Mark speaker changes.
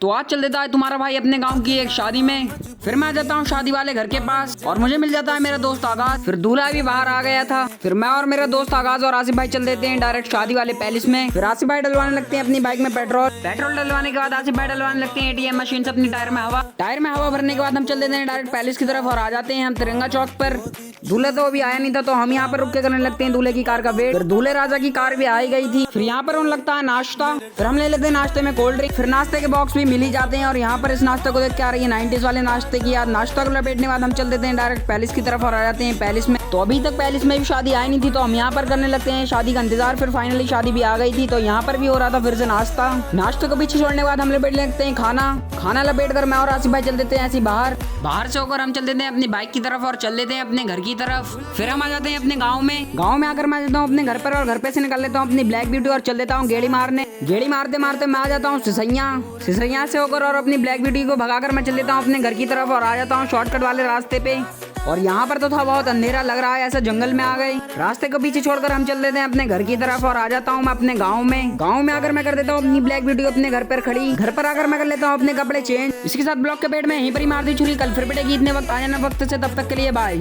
Speaker 1: तो आज चल देता है तुम्हारा भाई अपने गांव की एक शादी में। फिर मैं आ जाता हूँ शादी वाले घर के पास और मुझे मिल जाता है मेरा दोस्त आगाज। फिर दूल्हा भी बाहर आ गया था। फिर मैं और मेरा दोस्त आगाज और आसिफ भाई चल देते हैं डायरेक्ट शादी वाले पैलेस में। फिर आसिफ भाई डलवाने लगते हैं अपनी बाइक में पेट्रोल डलवाने के बाद आसिफ भाई डलवाने लगते हैं एटीएम मशीन से अपनी टायर में हवा भरने के बाद हम चल देते हैं डायरेक्ट पैलेस की तरफ और आ जाते हैं हम तिरंगा चौक पर। दूल्हा तो अभी आया नहीं था तो हम यहाँ पर रुक के करने लगते हैं दूल्हे की कार का वेट। फिर दूल्हे राजा की कार भी आई गई थी। फिर यहाँ पर उन लगता है नाश्ता। फिर हम ले लेते हैं नाश्ते में कोल्ड ड्रिंक। फिर नाश्ते के बॉक्स भी मिल ही जाते हैं और यहाँ पर इस नाश्ते को देख के आ रही है 90s वाले नाश्ते की याद। नाश्ता को लपेटने बाद हम चल देते हैं डायरेक्ट पैलेस की तरफ और आ जाते हैं पैलेस में। तो अभी तक पैलेस में भी शादी आई नहीं थी तो हम यहाँ पर करने लगते हैं शादी का इंतजार। फिर फाइनली शादी भी आ गई थी तो यहाँ पर भी हो रहा था फिर से नाश्ते को पीछे छोड़ने के बाद हम लपेट लगते हैं खाना लपेट कर मैं और आसिफ भाई चल देते हैं ऐसी बाहर से होकर हम चल देते हैं अपनी बाइक की तरफ और चल देते हैं अपने घर की तरफ। फिर हम आ जाते हैं अपने गांव में आकर मैं जाता हूँ अपने घर पर और घर पे से निकल लेता हूँ अपनी ब्लैक ब्यूटी और चल देता हूँ गेड़ी मारते मारते मैं आ जाता हूँ सिसैया से होकर और अपनी ब्लैक ब्यूटी को भगाकर मैं चल देता हूँ अपने घर की तरफ और आ जाता हूँ शॉर्टकट वाले रास्ते पे। और यहाँ पर तो था बहुत अंधेरा लग रहा है ऐसा जंगल में आ गए। रास्ते को पीछे छोड़कर हम चल देते हैं अपने घर की तरफ और आ जाता हूँ मैं अपने गांव में आकर मैं कर देता हूँ अपनी ब्लैक ब्यूटी अपने घर पर खड़ी। घर पर आकर मैं कर लेता हूँ अपने कपड़े चेंज। इसके साथ ब्लॉक के पेट में यहीं पर ही मार दी छुरी। कल फिर पिटेगी इतने वक्त आ जाना वक्त से, तब तक के लिए बाय।